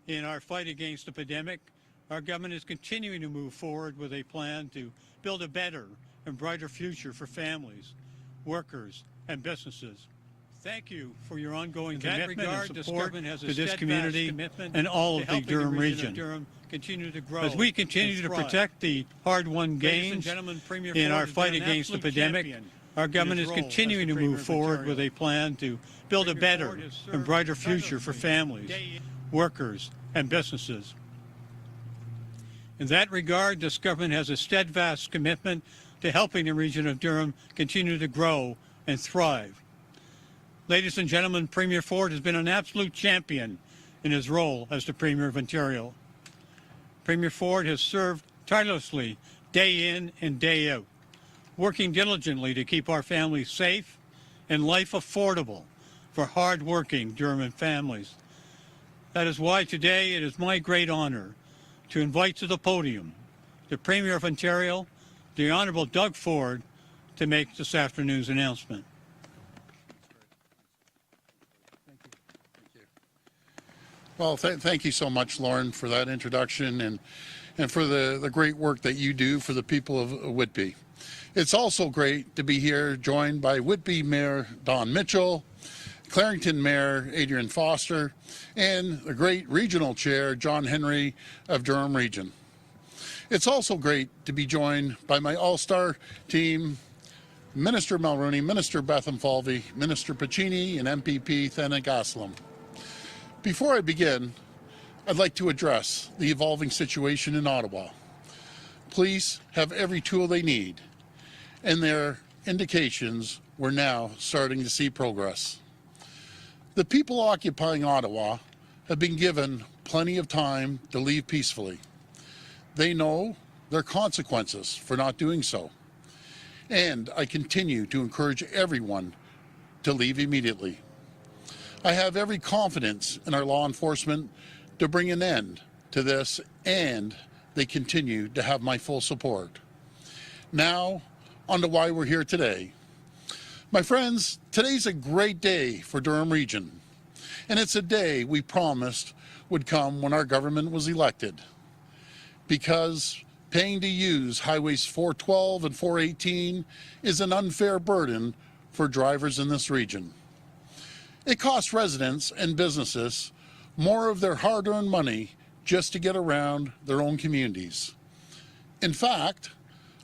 In our fight against the pandemic, our government is continuing to move forward with a plan to build a better and brighter future for families, workers, and businesses. Thank you for your ongoing commitment and support to this community and all of the Durham region. As we continue to protect the hard-won gains in our fight against the pandemic, our government is continuing to move forward with a plan to build a better and brighter future for families, workers, and businesses. In that regard, this government has a steadfast commitment to helping the region of Durham continue to grow and thrive. Ladies and gentlemen, Premier Ford has been an absolute champion in his role as the Premier of Ontario. Premier Ford has served tirelessly day in and day out, working diligently to keep our families safe and life affordable for hard-working Durham families. That is why today it is my great honor to invite to the podium the Premier of Ontario, the Honourable Doug Ford, to make this afternoon's announcement. Well, thank you so much, Lauren, for that introduction and for the great work that you do for the people of Whitby. It's also great to be here joined by Whitby Mayor Don Mitchell, Clarington Mayor Adrian Foster, and the great Regional Chair John Henry of Durham Region. It's also great to be joined by my all-star team, Minister Mulroney, Minister Betham-Falvey, Minister Piccini, and MPP Thanagaslam. Before I begin, I'd like to address the evolving situation in Ottawa. Police have every tool they need, and their indications we're now starting to see progress. The people occupying Ottawa have been given plenty of time to leave peacefully. They know their consequences for not doing so. And I continue to encourage everyone to leave immediately. I have every confidence in our law enforcement to bring an end to this, and they continue to have my full support. Now, on to why we're here today. My friends, today's a great day for Durham Region, and it's a day we promised would come when our government was elected, because paying to use Highways 412 and 418 is an unfair burden for drivers in this region. It costs residents and businesses more of their hard-earned money just to get around their own communities. In fact,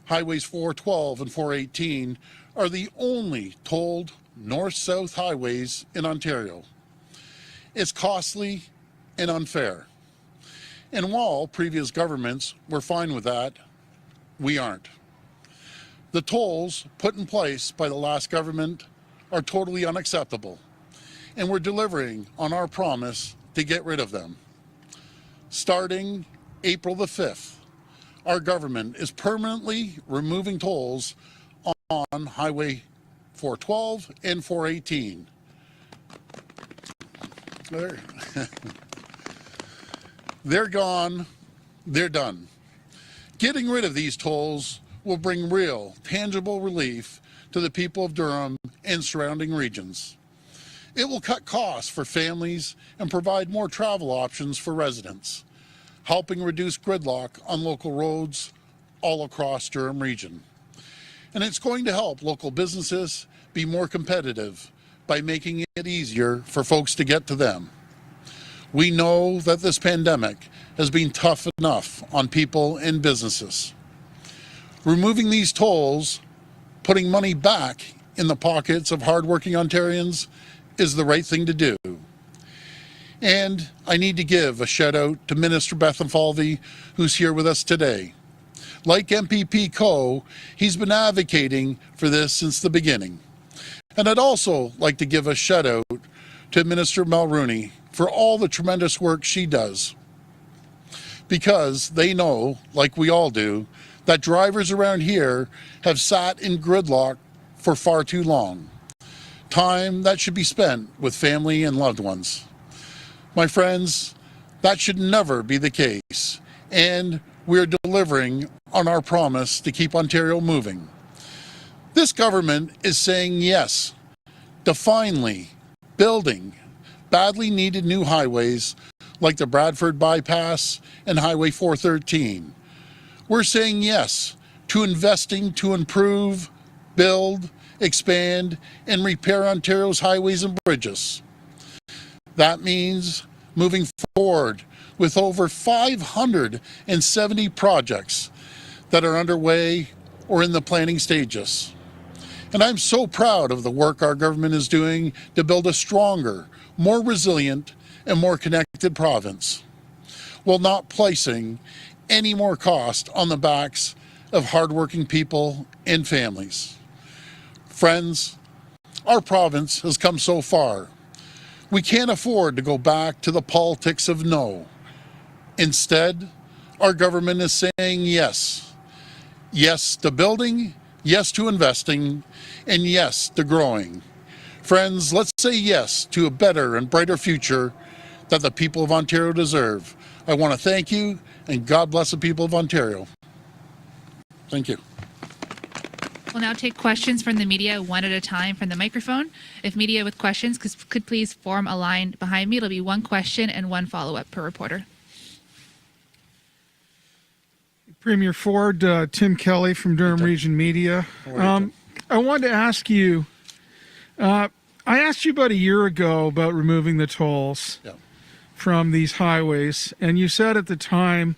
Highways 412 and 418 are the only tolled north-south highways in Ontario. It's costly and unfair. And while previous governments were fine with that, we aren't. The tolls put in place by the last government are totally unacceptable, and we're delivering on our promise to get rid of them. Starting April the 5th, our government is permanently removing tolls on Highway 412 and 418. They're gone, they're done. Getting rid of these tolls will bring real, tangible relief to the people of Durham and surrounding regions. It will cut costs for families and provide more travel options for residents, helping reduce gridlock on local roads all across Durham Region. And it's going to help local businesses be more competitive by making it easier for folks to get to them. We know that this pandemic has been tough enough on people and businesses. Removing these tolls, putting money back in the pockets of hardworking Ontarians, is the right thing to do. And I need to give a shout out to Minister Betham-Falvey, who's here with us today. Like MPP Co., he's been advocating for this since the beginning. And I'd also like to give a shout out to Minister Mulroney for all the tremendous work she does. Because they know, like we all do, that drivers around here have sat in gridlock for far too long. Time that should be spent with family and loved ones. My friends, that should never be the case, and we're delivering on our promise to keep Ontario moving. This government is saying yes to finally building badly needed new highways like the Bradford Bypass and Highway 413. We're saying yes to investing to improve, build, expand, and repair Ontario's highways and bridges. That means moving forward with over 570 projects that are underway or in the planning stages. And I'm so proud of the work our government is doing to build a stronger, more resilient, and more connected province, while not placing any more cost on the backs of hardworking people and families. Friends, our province has come so far. We can't afford to go back to the politics of no. Instead, our government is saying yes. Yes to building, yes to investing, and yes to growing. Friends, let's say yes to a better and brighter future that the people of Ontario deserve. I want to thank you, and God bless the people of Ontario. Thank you. We'll now take questions from the media one at a time from the microphone. If media with questions could please form a line behind me. It'll be one question and one follow-up per reporter. Premier Ford, Tim Kelly from Durham Region Media. I wanted to ask you, I asked you about a year ago about removing the tolls from these highways, and you said at the time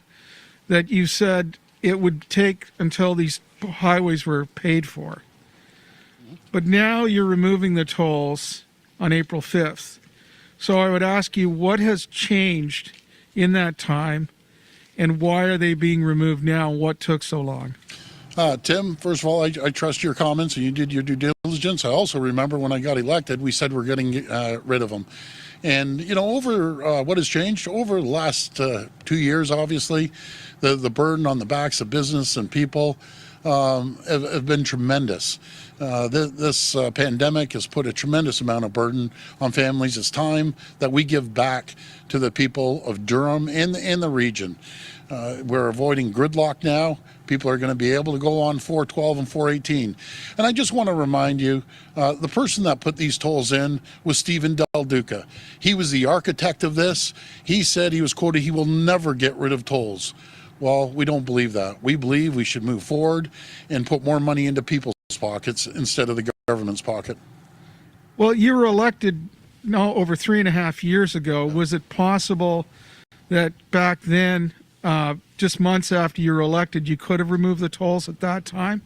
that you said it would take until these highways were paid for. But now you're removing the tolls on April 5th. So I would ask you, what has changed in that time, and why are they being removed now? What took so long? Tim, first of all, I trust your comments, and you did your due diligence. I also remember when I got elected, we said we're getting rid of them. And, you know, over what has changed over the last 2 years, obviously, the burden on the backs of business and people have been tremendous. This pandemic has put a tremendous amount of burden on families. It's time that we give back to the people of Durham and the region. We're avoiding gridlock now. People are going to be able to go on 412 and 418. And I just want to remind you, the person that put these tolls in was Stephen Del Duca. He was the architect of this. He said, he was quoted, he will never get rid of tolls. Well, we don't believe that. We believe we should move forward and put more money into people's pockets instead of the government's pocket. Well, you were elected over 3.5 years ago. Was it possible that back then, just months after you were elected, you could have removed the tolls at that time?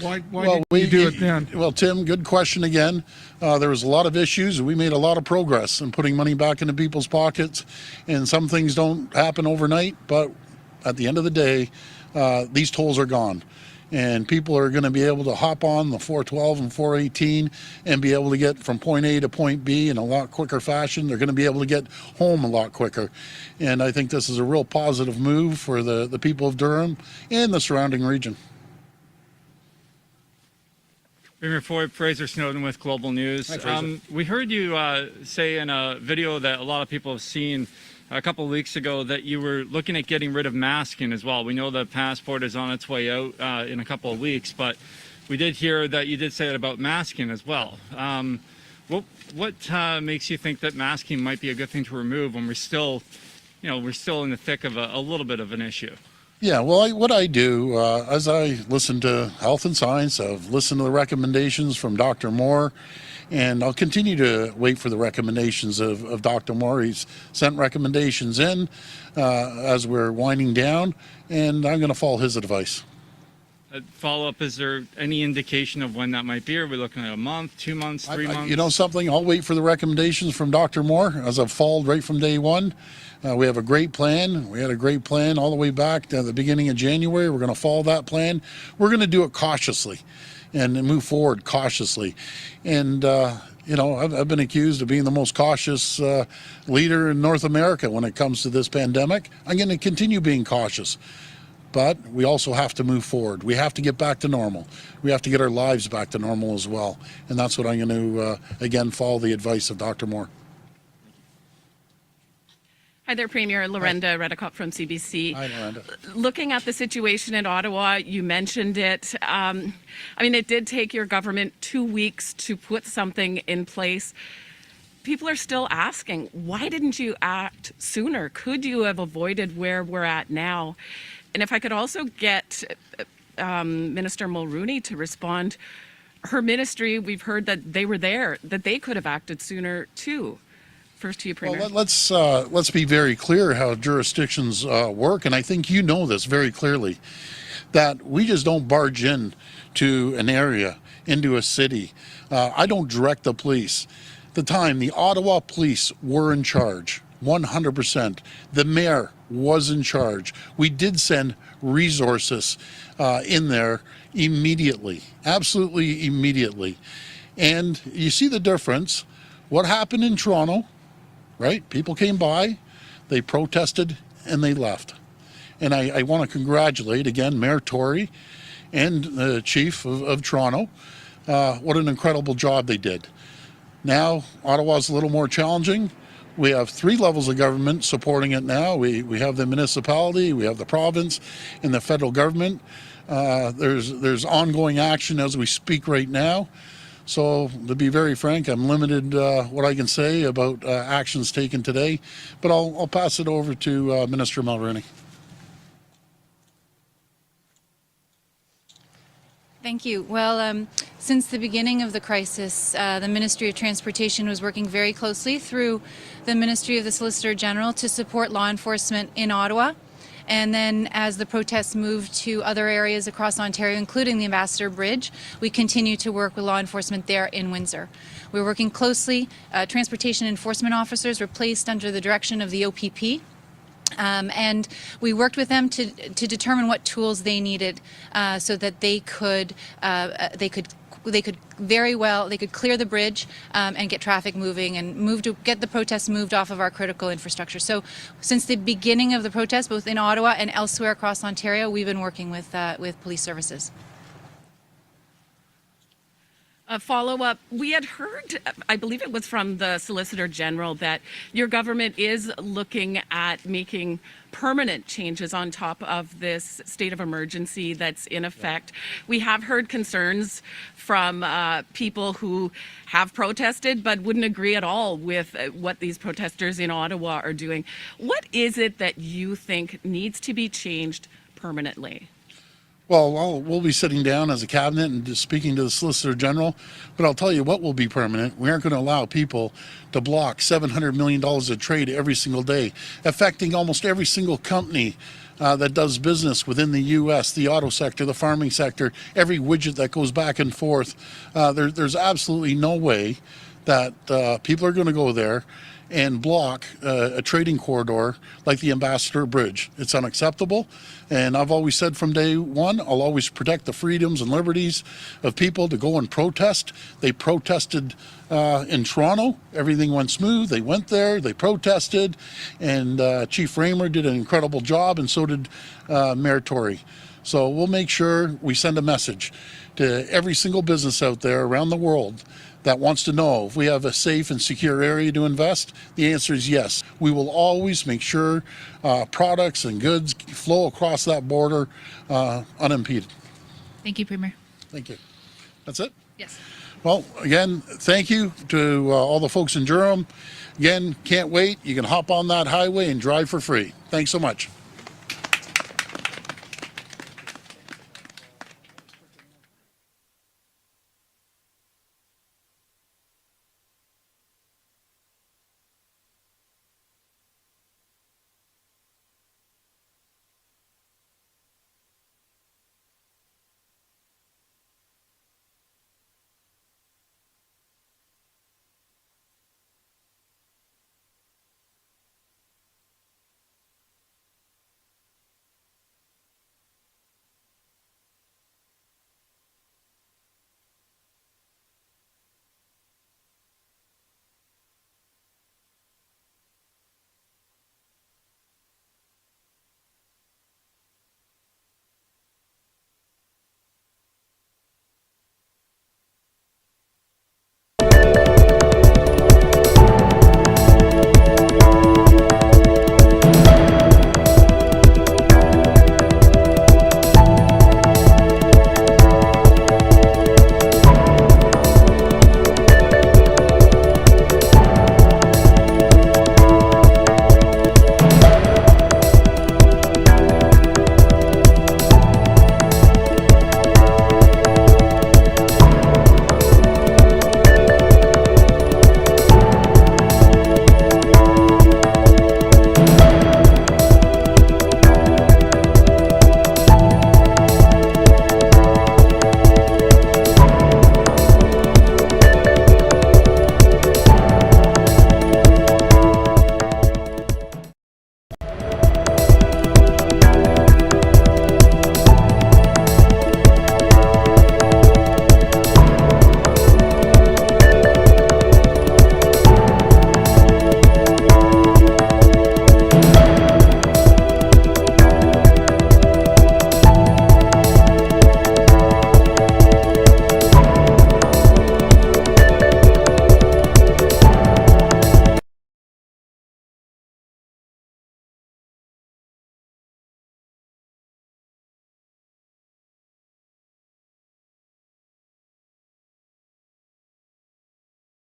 Why didn't you do it then? Well, Tim, good question again. There was a lot of issues, and we made a lot of progress in putting money back into people's pockets. And some things don't happen overnight, but at the end of the day, these tolls are gone. And people are going to be able to hop on the 412 and 418 and be able to get from point A to point B in a lot quicker fashion. They're going to be able to get home a lot quicker. And I think this is a real positive move for the people of Durham and the surrounding region. Premier Ford, Fraser Snowden with Global News. Hi, Fraser. We heard you say in a video that a lot of people have seen a couple of weeks ago that you were looking at getting rid of masking as well. We know the passport is on its way out in a couple of weeks, but we did hear that you did say that about masking as well. What makes you think that masking might be a good thing to remove when we're still in the thick of a little bit of an issue? Yeah, well, what I do, as I listen to health and science, I've listened to the recommendations from Dr. Moore, and I'll continue to wait for the recommendations of Dr. Moore. He's sent recommendations in as we're winding down, and I'm going to follow his advice. Follow-up, is there any indication of when that might be? Are we looking at a month, 2 months, 3 months? You know something? I'll wait for the recommendations from Dr. Moore, as I've followed right from day one. We have a great plan. We had a great plan all the way back to the beginning of January. We're going to follow that plan. We're going to do it cautiously and move forward cautiously. And, you know, I've been accused of being the most cautious leader in North America when it comes to this pandemic. I'm going to continue being cautious. But we also have to move forward. We have to get back to normal. We have to get our lives back to normal as well. And that's what I'm going to, again, follow the advice of Dr. Moore. Hi there, Premier. Lorenda Redicott from CBC. Hi, Lorenda. Looking at the situation in Ottawa, you mentioned it. I mean, it did take your government 2 weeks to put something in place. people are still asking, why didn't you act sooner? Could you have avoided where we're at now? And if I could also get Minister Mulroney to respond, her ministry, we've heard that they were there, that they could have acted sooner too. First to you, Premier. Well, let's be very clear how jurisdictions work, and I think you know this very clearly, that we just don't barge in to an area, into a city. I don't direct the police. At the time, the Ottawa police were in charge, 100%. The mayor was in charge. We did send resources in there immediately, absolutely immediately. And you see the difference. What happened in Toronto, right? People came by, they protested, and they left. And I want to congratulate, again, Mayor Tory and the Chief of Toronto. What an incredible job they did. Now, Ottawa's a little more challenging. We have 3 levels of government supporting it now. We have the municipality, we have the province, and the federal government. There's ongoing action as we speak right now. So, to be very frank, I'm limited what I can say about actions taken today, but I'll pass it over to Minister Mulroney. Thank you. Well, since the beginning of the crisis, the Ministry of Transportation was working very closely through the Ministry of the Solicitor General to support law enforcement in Ottawa. And then as the protests moved to other areas across Ontario, including the Ambassador Bridge, we continue to work with law enforcement there in Windsor. We're working closely. Transportation enforcement officers were placed under the direction of the OPP. And we worked with them to determine what tools they needed so that they could clear the bridge and get traffic moving and get the protests moved off of our critical infrastructure. So since the beginning of the protest, both in Ottawa and elsewhere across Ontario, we've been working with police services. A follow-up, we had heard, I believe it was from the Solicitor General, that your government is looking at making permanent changes on top of this state of emergency that's in effect. We have heard concerns from people who have protested but wouldn't agree at all with what these protesters in Ottawa are doing. What is it that you think needs to be changed permanently? Well, we'll be sitting down as a cabinet and just speaking to the Solicitor General, but I'll tell you what will be permanent. We aren't going to allow people to block $700 million of trade every single day, affecting almost every single company that does business within the U.S., the auto sector, the farming sector, every widget that goes back and forth. There's absolutely no way that people are going to go there and block a trading corridor like the Ambassador Bridge. It's unacceptable, and I've always said from day one, I'll always protect the freedoms and liberties of people to go and protest. They protested in Toronto. Everything went smooth. They went there, they protested, and Chief Raymer did an incredible job, and so did Mayor Tory. So we'll make sure we send a message to every single business out there around the world that wants to know if we have a safe and secure area to invest. The answer is yes. We will always make sure products and goods flow across that border unimpeded. Thank you, Premier. Thank you. That's it? Yes. Well, again, thank you to all the folks in Durham. Again, can't wait. You can hop on that highway and drive for free. Thanks so much.